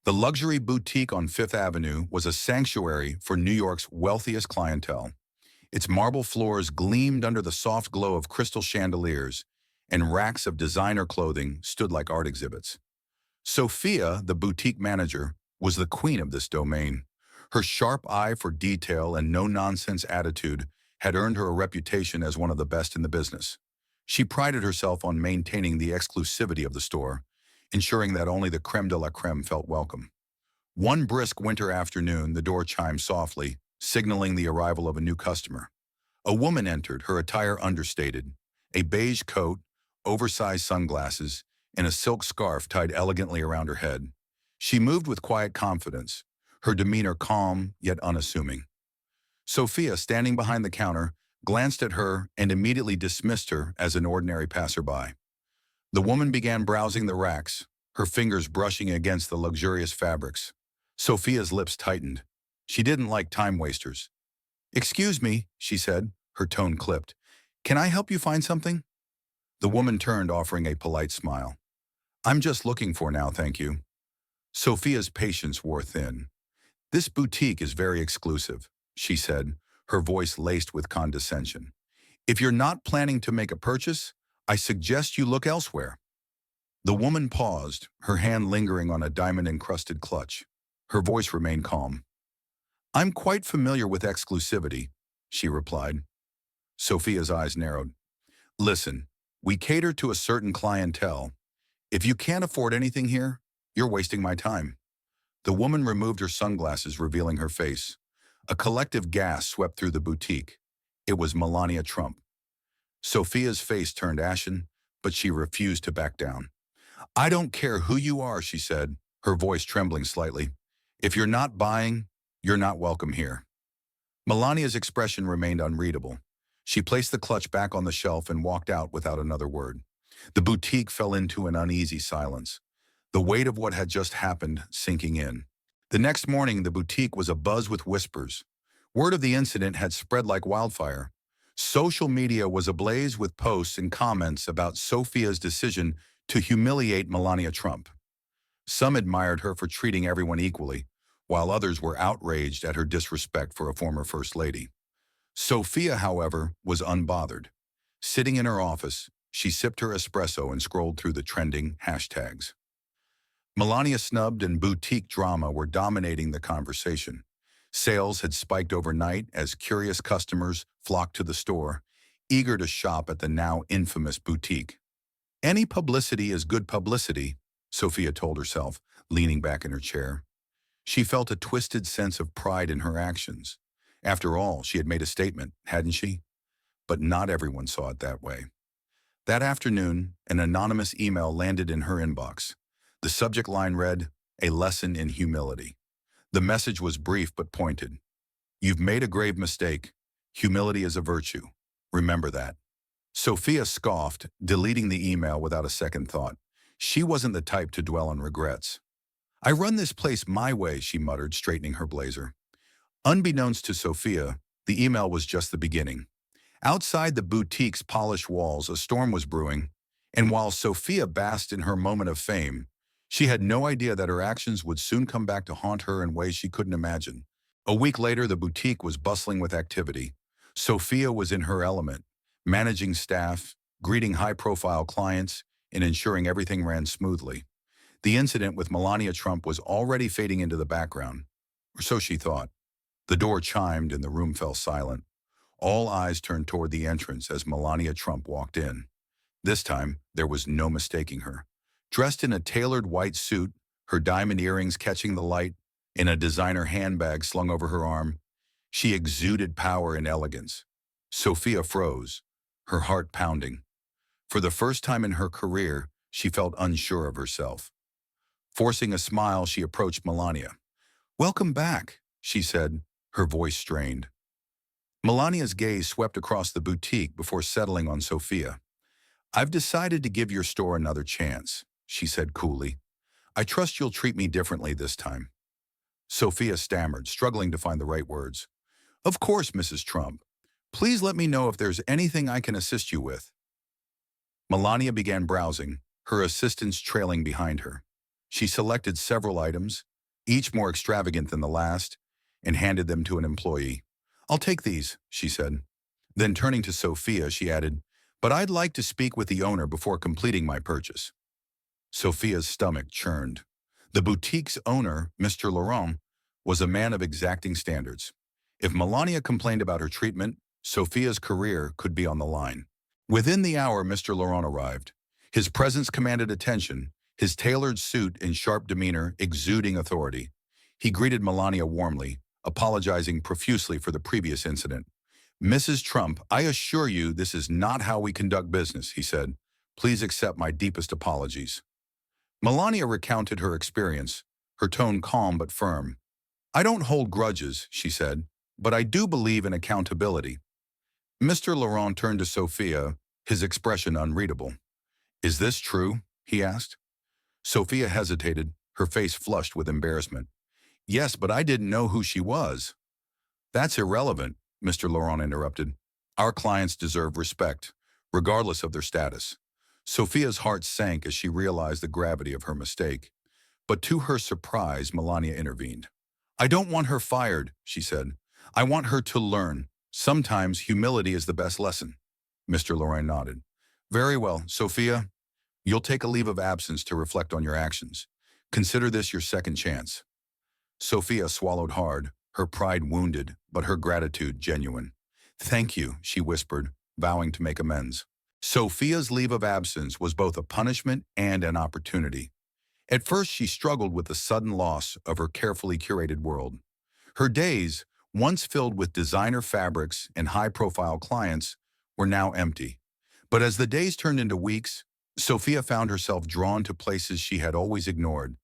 The luxury boutique on Fifth Avenue was a sanctuary for New York's wealthiest clientele. Its marble floors gleamed under the soft glow of crystal chandeliers, and racks of designer clothing stood like art exhibits. Sophia, the boutique manager, was the queen of this domain. Her sharp eye for detail and no-nonsense attitude had earned her a reputation as one of the best in the business. She prided herself on maintaining the exclusivity of the store, ensuring that only the creme de la creme felt welcome. One brisk winter afternoon, the door chimed softly, signaling the arrival of a new customer. A woman entered, her attire understated, a beige coat, oversized sunglasses, and a silk scarf tied elegantly around her head. She moved with quiet confidence, her demeanor calm yet unassuming. Sophia, standing behind the counter, glanced at her and immediately dismissed her as an ordinary passerby. The woman began browsing the racks, her fingers brushing against the luxurious fabrics. Sophia's lips tightened. She didn't like time wasters. "Excuse me," she said, her tone clipped. "Can I help you find something?" The woman turned, offering a polite smile. "I'm just looking for now, thank you." Sophia's patience wore thin. "This boutique is very exclusive," she said, her voice laced with condescension. "If you're not planning to make a purchase, I suggest you look elsewhere." The woman paused, her hand lingering on a diamond-encrusted clutch. Her voice remained calm. "I'm quite familiar with exclusivity," she replied. Sophia's eyes narrowed. "Listen, we cater to a certain clientele. If you can't afford anything here, you're wasting my time." The woman removed her sunglasses, revealing her face. A collective gasp swept through the boutique. It was Melania Trump. Sophia's face turned ashen, but she refused to back down. "I don't care who you are," she said, her voice trembling slightly. "If you're not buying, you're not welcome here." Melania's expression remained unreadable. She placed the clutch back on the shelf and walked out without another word. The boutique fell into an uneasy silence, the weight of what had just happened sinking in. The next morning, the boutique was abuzz with whispers. Word of the incident had spread like wildfire. Social media was ablaze with posts and comments about Sophia's decision to humiliate Melania Trump. Some admired her for treating everyone equally, while others were outraged at her disrespect for a former First Lady. Sophia, however, was unbothered. Sitting in her office, she sipped her espresso and scrolled through the trending hashtags. Melania snubbed and boutique drama were dominating the conversation. Sales had spiked overnight as curious customers flocked to the store, eager to shop at the now infamous boutique. "Any publicity is good publicity," Sophia told herself, leaning back in her chair. She felt a twisted sense of pride in her actions. After all, she had made a statement, hadn't she? But not everyone saw it that way. That afternoon, an anonymous email landed in her inbox. The subject line read, "A lesson in humility." The message was brief but pointed. "You've made a grave mistake. Humility is a virtue. Remember that." Sophia scoffed, deleting the email without a second thought. She wasn't the type to dwell on regrets. "I run this place my way," she muttered, straightening her blazer. Unbeknownst to Sophia, the email was just the beginning. Outside the boutique's polished walls, a storm was brewing, and while Sophia basked in her moment of fame, she had no idea that her actions would soon come back to haunt her in ways she couldn't imagine. A week later, the boutique was bustling with activity. Sophia was in her element, managing staff, greeting high-profile clients, and ensuring everything ran smoothly. The incident with Melania Trump was already fading into the background, or so she thought. The door chimed and the room fell silent. All eyes turned toward the entrance as Melania Trump walked in. This time, there was no mistaking her. Dressed in a tailored white suit, her diamond earrings catching the light, and a designer handbag slung over her arm, she exuded power and elegance. Sophia froze, her heart pounding. For the first time in her career, she felt unsure of herself. Forcing a smile, she approached Melania. "Welcome back," she said, her voice strained. Melania's gaze swept across the boutique before settling on Sophia. "I've decided to give your store another chance," she said coolly. "I trust you'll treat me differently this time." Sophia stammered, struggling to find the right words. "Of course, Mrs. Trump. Please let me know if there's anything I can assist you with." Melania began browsing, her assistants trailing behind her. She selected several items, each more extravagant than the last, and handed them to an employee. "I'll take these," she said. Then turning to Sophia, she added, "But I'd like to speak with the owner before completing my purchase." Sophia's stomach churned. The boutique's owner, Mr. Laurent, was a man of exacting standards. If Melania complained about her treatment, Sophia's career could be on the line. Within the hour, Mr. Laurent arrived. His presence commanded attention, his tailored suit and sharp demeanor exuding authority. He greeted Melania warmly, apologizing profusely for the previous incident. "Mrs. Trump, I assure you this is not how we conduct business," he said. "Please accept my deepest apologies." Melania recounted her experience, her tone calm but firm. "I don't hold grudges," she said, "but I do believe in accountability." Mr. Laurent turned to Sophia, his expression unreadable. "Is this true?" he asked. Sophia hesitated, her face flushed with embarrassment. "Yes, but I didn't know who she was." "That's irrelevant," Mr. Laurent interrupted. "Our clients deserve respect, regardless of their status." Sophia's heart sank as she realized the gravity of her mistake. But to her surprise, Melania intervened. "I don't want her fired," she said. "I want her to learn. Sometimes humility is the best lesson." Mr. Laurent nodded. "Very well, Sophia. You'll take a leave of absence to reflect on your actions. Consider this your second chance." Sophia swallowed hard, her pride wounded, but her gratitude genuine. "Thank you," she whispered, vowing to make amends. Sophia's leave of absence was both a punishment and an opportunity. At first, she struggled with the sudden loss of her carefully curated world. Her days, once filled with designer fabrics and high-profile clients, were now empty. But as the days turned into weeks, Sophia found herself drawn to places she had always ignored,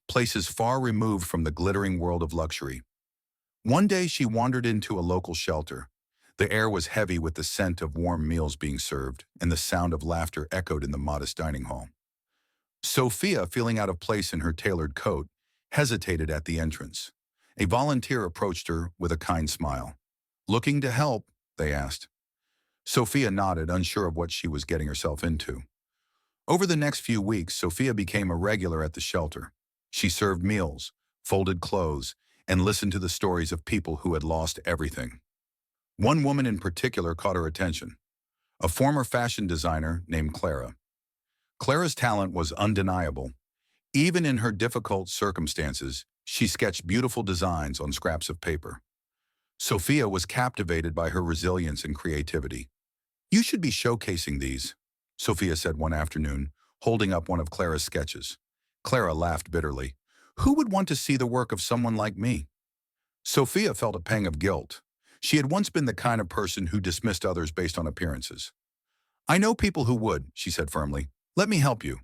places far removed from the glittering world of luxury. One day she wandered into a local shelter. The air was heavy with the scent of warm meals being served, and the sound of laughter echoed in the modest dining hall. Sophia, feeling out of place in her tailored coat, hesitated at the entrance. A volunteer approached her with a kind smile. "Looking to help?" they asked. Sophia nodded, unsure of what she was getting herself into. Over the next few weeks, Sophia became a regular at the shelter. She served meals, folded clothes, and listened to the stories of people who had lost everything. One woman in particular caught her attention, a former fashion designer named Clara. Clara's talent was undeniable. Even in her difficult circumstances, she sketched beautiful designs on scraps of paper. Sophia was captivated by her resilience and creativity. "You should be showcasing these," Sophia said one afternoon, holding up one of Clara's sketches. Clara laughed bitterly. "Who would want to see the work of someone like me?" Sophia felt a pang of guilt. She had once been the kind of person who dismissed others based on appearances. "I know people who would," she said firmly. "Let me help you."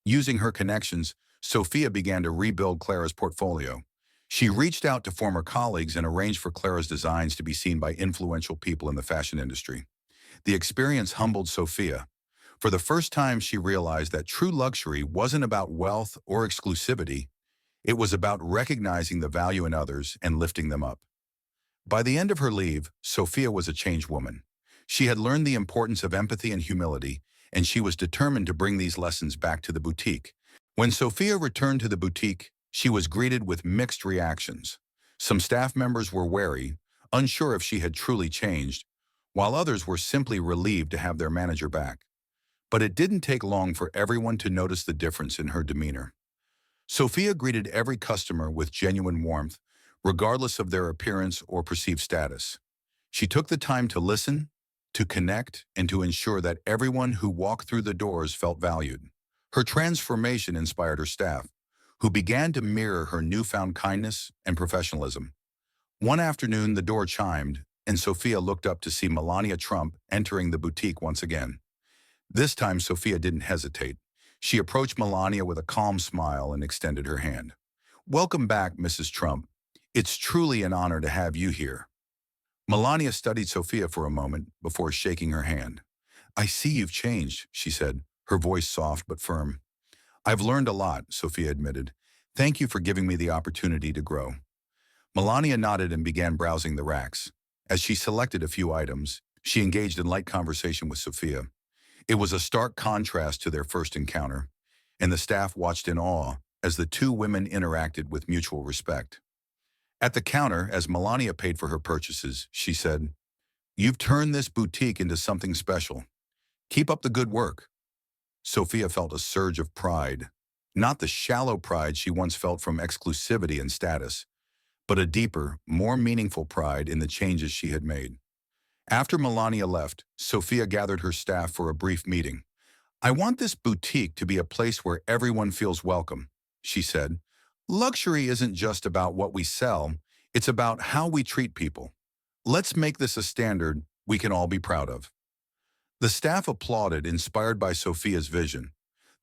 Using her connections, Sophia began to rebuild Clara's portfolio. She reached out to former colleagues and arranged for Clara's designs to be seen by influential people in the fashion industry. The experience humbled Sophia. For the first time, she realized that true luxury wasn't about wealth or exclusivity. It was about recognizing the value in others and lifting them up. By the end of her leave, Sophia was a changed woman. She had learned the importance of empathy and humility, and she was determined to bring these lessons back to the boutique. When Sophia returned to the boutique, she was greeted with mixed reactions. Some staff members were wary, unsure if she had truly changed, while others were simply relieved to have their manager back. But it didn't take long for everyone to notice the difference in her demeanor. Sophia greeted every customer with genuine warmth, regardless of their appearance or perceived status. She took the time to listen, to connect, and to ensure that everyone who walked through the doors felt valued. Her transformation inspired her staff, who began to mirror her newfound kindness and professionalism. One afternoon, the door chimed, and Sophia looked up to see Melania Trump entering the boutique once again. This time, Sophia didn't hesitate. She approached Melania with a calm smile and extended her hand. "Welcome back, Mrs. Trump. It's truly an honor to have you here." Melania studied Sophia for a moment before shaking her hand. "I see you've changed," she said, her voice soft but firm. "I've learned a lot," Sophia admitted. "Thank you for giving me the opportunity to grow." Melania nodded and began browsing the racks. As she selected a few items, she engaged in light conversation with Sophia. It was a stark contrast to their first encounter, and the staff watched in awe, as the two women interacted with mutual respect. At the counter, as Melania paid for her purchases, she said, "You've turned this boutique into something special. Keep up the good work." Sophia felt a surge of pride, not the shallow pride she once felt from exclusivity and status, but a deeper, more meaningful pride in the changes she had made. After Melania left, Sophia gathered her staff for a brief meeting. "I want this boutique to be a place where everyone feels welcome," she said. "Luxury isn't just about what we sell, it's about how we treat people. Let's make this a standard we can all be proud of." The staff applauded, inspired by Sophia's vision.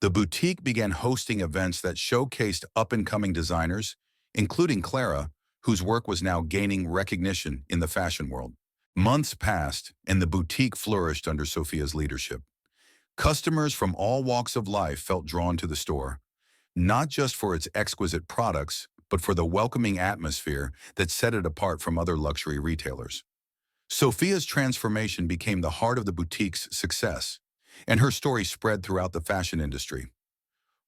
The boutique began hosting events that showcased up-and-coming designers, including Clara, whose work was now gaining recognition in the fashion world. Months passed, and the boutique flourished under Sophia's leadership. Customers from all walks of life felt drawn to the store, not just for its exquisite products, but for the welcoming atmosphere that set it apart from other luxury retailers. Sophia's transformation became the heart of the boutique's success, and her story spread throughout the fashion industry.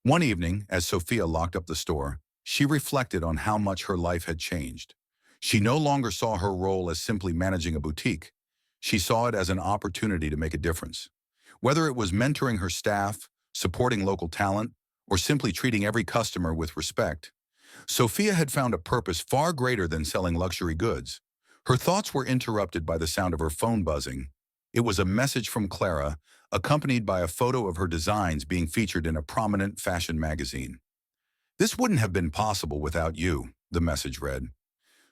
One evening, as Sophia locked up the store, she reflected on how much her life had changed. She no longer saw her role as simply managing a boutique. She saw it as an opportunity to make a difference. Whether it was mentoring her staff, supporting local talent, or simply treating every customer with respect, Sophia had found a purpose far greater than selling luxury goods. Her thoughts were interrupted by the sound of her phone buzzing. It was a message from Clara, accompanied by a photo of her designs being featured in a prominent fashion magazine. "This wouldn't have been possible without you," the message read.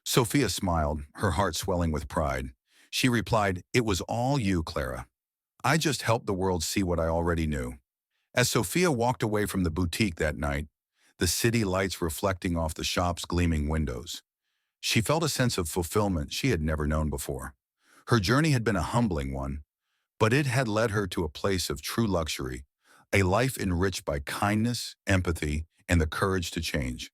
Sophia smiled, her heart swelling with pride. She replied, "It was all you, Clara. I just helped the world see what I already knew." As Sophia walked away from the boutique that night, the city lights reflecting off the shop's gleaming windows, she felt a sense of fulfillment she had never known before. Her journey had been a humbling one, but it had led her to a place of true luxury, a life enriched by kindness, empathy, and the courage to change.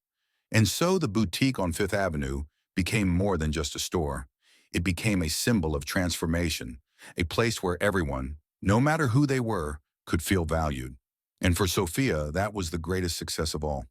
And so the boutique on Fifth Avenue became more than just a store. It became a symbol of transformation, a place where everyone, no matter who they were, could feel valued. And for Sophia, that was the greatest success of all.